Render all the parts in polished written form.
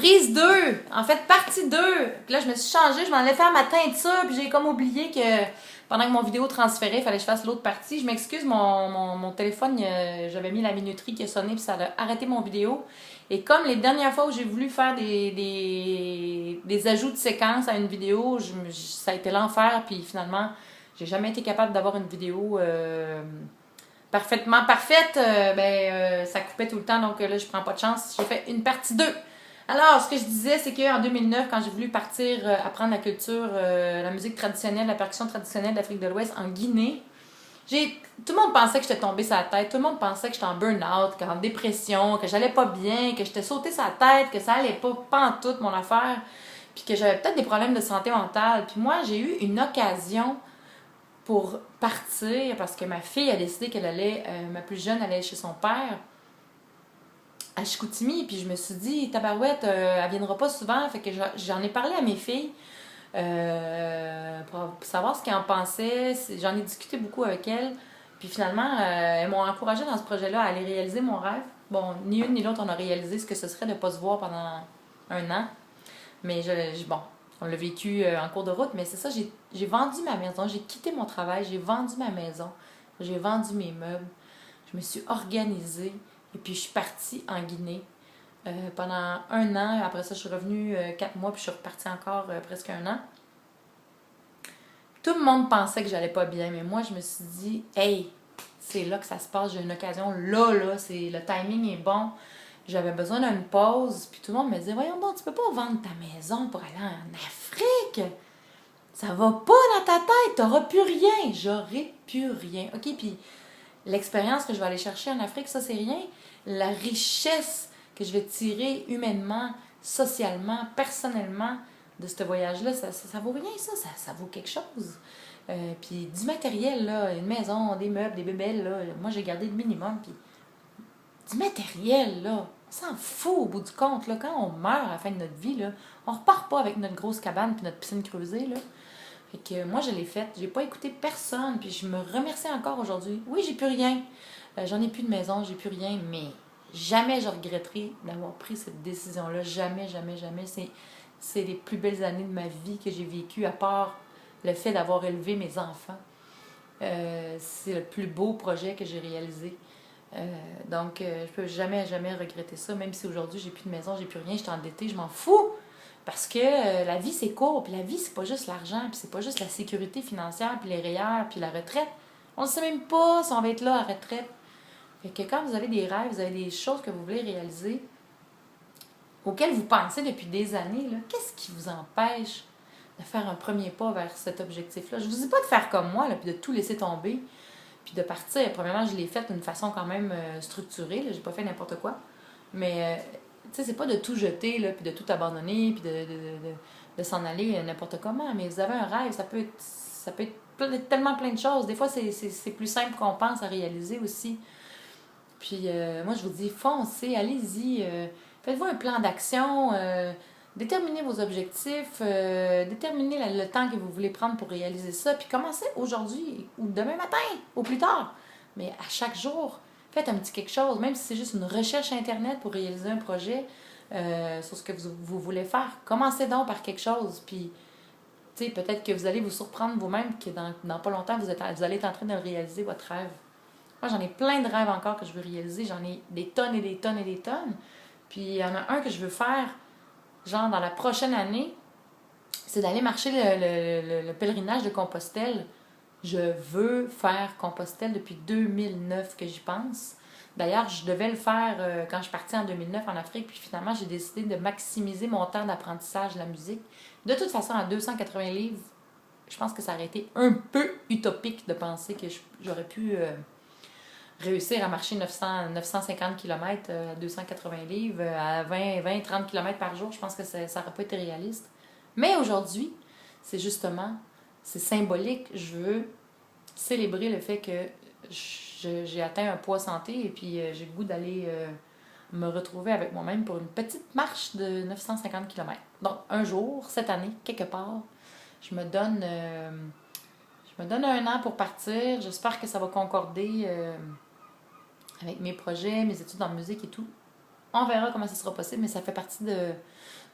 Prise 2, en fait, partie 2. Puis là, je me suis changée, je m'en allais faire ma teinture, puis j'ai comme oublié que pendant que mon vidéo transférait, il fallait que je fasse l'autre partie. Je m'excuse, mon téléphone, j'avais mis la minuterie qui a sonné, puis ça a arrêté mon vidéo. Et comme les dernières fois où j'ai voulu faire des ajouts de séquences à une vidéo, ça a été l'enfer, puis finalement, j'ai jamais été capable d'avoir une vidéo parfaitement parfaite. Ça coupait tout le temps, donc là, je prends pas de chance. J'ai fait une partie 2. Alors, ce que je disais, c'est qu'en 2009, quand j'ai voulu partir apprendre la culture, la musique traditionnelle, la percussion traditionnelle d'Afrique de l'Ouest en Guinée, tout le monde pensait que j'étais tombée sur la tête, tout le monde pensait que j'étais en burn-out, en dépression, que j'allais pas bien, que j'étais sautée sur la tête, que ça allait pas en tout mon affaire, puis que j'avais peut-être des problèmes de santé mentale. Puis moi, j'ai eu une occasion pour partir parce que ma fille a décidé qu'elle allait, ma plus jeune, allait chez son père à Chicoutimi, puis je me suis dit, tabarouette, elle viendra pas souvent, fait que j'en ai parlé à mes filles pour savoir ce qu'elles en pensaient. J'en ai discuté beaucoup avec elles, puis finalement, elles m'ont encouragée dans ce projet-là à aller réaliser mon rêve. Bon, ni une ni l'autre, on a réalisé ce que ce serait de ne pas se voir pendant un an, mais bon, on l'a vécu en cours de route, mais c'est ça, j'ai vendu ma maison, j'ai quitté mon travail, j'ai vendu ma maison, j'ai vendu mes meubles, je me suis organisée, et puis je suis partie en Guinée pendant un an. Après ça, je suis revenue 4 mois, puis je suis repartie encore presque un an. Tout le monde pensait que j'allais pas bien, mais moi, je me suis dit, hey, c'est là que ça se passe, j'ai une occasion là, le timing est bon. J'avais besoin d'une pause, puis tout le monde me disait, voyons bon, tu peux pas vendre ta maison pour aller en Afrique. Ça va pas dans ta tête, t'auras plus rien. J'aurai plus rien. OK, puis l'expérience que je vais aller chercher en Afrique, ça, c'est rien. La richesse que je vais tirer humainement, socialement, personnellement de ce voyage-là, ça vaut rien, ça vaut quelque chose. Puis du matériel, là, une maison, des meubles, des bébelles, là, moi, j'ai gardé le minimum, puis du matériel, là, on s'en fout au bout du compte, là, quand on meurt à la fin de notre vie, là, on repart pas avec notre grosse cabane puis notre piscine creusée, là. Fait que moi, je l'ai faite. J'ai pas écouté personne. Puis je me remercie encore aujourd'hui. Oui, j'ai plus rien. J'en ai plus de maison, j'ai plus rien. Mais jamais je regretterai d'avoir pris cette décision-là. Jamais, jamais, jamais. C'est les plus belles années de ma vie que j'ai vécues, à part le fait d'avoir élevé mes enfants. C'est le plus beau projet que j'ai réalisé. Donc, je peux jamais, jamais regretter ça. Même si aujourd'hui, j'ai plus de maison, j'ai plus rien, je suis endettée, je m'en fous. Parce que la vie, c'est court, puis la vie, c'est pas juste l'argent, puis c'est pas juste la sécurité financière, puis les REER, puis la retraite. On ne sait même pas si on va être là à la retraite. Fait que quand vous avez des rêves, vous avez des choses que vous voulez réaliser, auxquelles vous pensez depuis des années, là, qu'est-ce qui vous empêche de faire un premier pas vers cet objectif-là? Je vous dis pas de faire comme moi, là, puis de tout laisser tomber, puis de partir. Premièrement, je l'ai fait d'une façon quand même structurée, là, j'ai pas fait n'importe quoi. Mais tu sais, c'est pas de tout jeter, là, puis de tout abandonner, puis de s'en aller n'importe comment. Mais vous avez un rêve, ça peut être tellement plein de choses. Des fois, c'est plus simple qu'on pense à réaliser aussi. Puis moi, je vous dis, foncez, allez-y. Faites-vous un plan d'action. Déterminez vos objectifs. Déterminez le temps que vous voulez prendre pour réaliser ça. Puis commencez aujourd'hui ou demain matin, au plus tard. Mais à chaque jour, faites un petit quelque chose, même si c'est juste une recherche Internet pour réaliser un projet sur ce que vous voulez faire. Commencez donc par quelque chose, puis peut-être que vous allez vous surprendre vous-même que dans pas longtemps, vous allez être en train de réaliser votre rêve. Moi, j'en ai plein de rêves encore que je veux réaliser. J'en ai des tonnes et des tonnes et des tonnes. Puis il y en a un que je veux faire, genre dans la prochaine année, c'est d'aller marcher le pèlerinage de Compostelle. Je veux faire Compostelle depuis 2009 que j'y pense. D'ailleurs, je devais le faire quand je suis partie en 2009 en Afrique, puis finalement, j'ai décidé de maximiser mon temps d'apprentissage de la musique. De toute façon, à 280 livres, je pense que ça aurait été un peu utopique de penser que j'aurais pu réussir à marcher 950 km à 280 livres, à 20-30 km par jour. Je pense que ça n'aurait pas été réaliste. Mais aujourd'hui, c'est symbolique. Je veux célébrer le fait que j'ai atteint un poids santé et puis j'ai le goût d'aller me retrouver avec moi-même pour une petite marche de 950 km. Donc, un jour, cette année, quelque part, je me donne un an pour partir. J'espère que ça va concorder avec mes projets, mes études en musique et tout. On verra comment ça sera possible, mais ça fait partie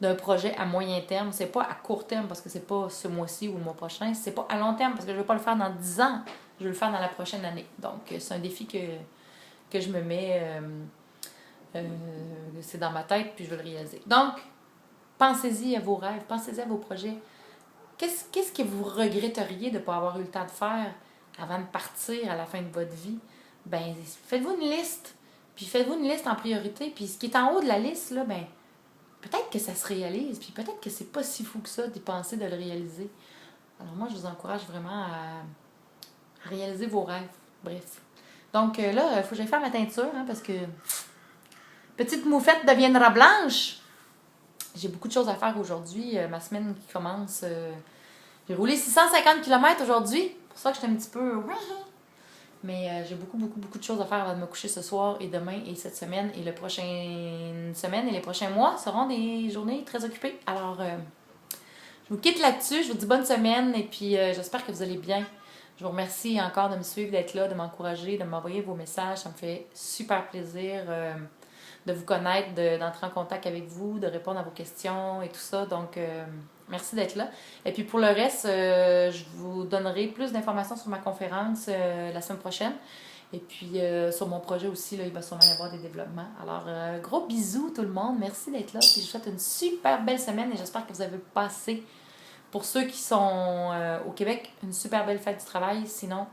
d'un projet à moyen terme. C'est pas à court terme parce que c'est pas ce mois-ci ou le mois prochain. C'est pas à long terme parce que je veux pas le faire dans 10 ans. Je veux le faire dans la prochaine année. Donc, c'est un défi que je me mets. C'est dans ma tête, puis je veux le réaliser. Donc, pensez-y à vos rêves, pensez-y à vos projets. Qu'est-ce que vous regretteriez de ne pas avoir eu le temps de faire avant de partir à la fin de votre vie? Ben, faites-vous une liste. Puis faites-vous une liste en priorité. Puis ce qui est en haut de la liste, là, ben, peut-être que ça se réalise. Puis peut-être que c'est pas si fou que ça d'y penser de le réaliser. Alors moi, je vous encourage vraiment à réaliser vos rêves. Bref. Donc là, il faut que j'aille faire ma teinture, hein, parce que petite moufette deviendra blanche. J'ai beaucoup de choses à faire aujourd'hui. Ma semaine qui commence. J'ai roulé 650 km aujourd'hui. C'est pour ça que j'étais un petit peu. Mais j'ai beaucoup de choses à faire avant de me coucher ce soir et demain et cette semaine. Et la prochaine semaine et les prochains mois seront des journées très occupées. Alors, je vous quitte là-dessus. Je vous dis bonne semaine et puis j'espère que vous allez bien. Je vous remercie encore de me suivre, d'être là, de m'encourager, de m'envoyer vos messages. Ça me fait super plaisir de vous connaître, d'entrer en contact avec vous, de répondre à vos questions et tout ça. Donc, merci d'être là. Et puis pour le reste, je vous donnerai plus d'informations sur ma conférence la semaine prochaine. Et puis sur mon projet aussi, là, il va sûrement y avoir des développements. Alors, gros bisous tout le monde. Merci d'être là. Puis je vous souhaite une super belle semaine et j'espère que vous avez passé, pour ceux qui sont au Québec, une super belle fête du travail. Sinon,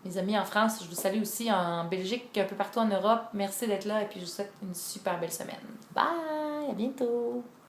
mes amis en France, je vous salue aussi en Belgique, un peu partout en Europe. Merci d'être là et puis je vous souhaite une super belle semaine. Bye! À bientôt!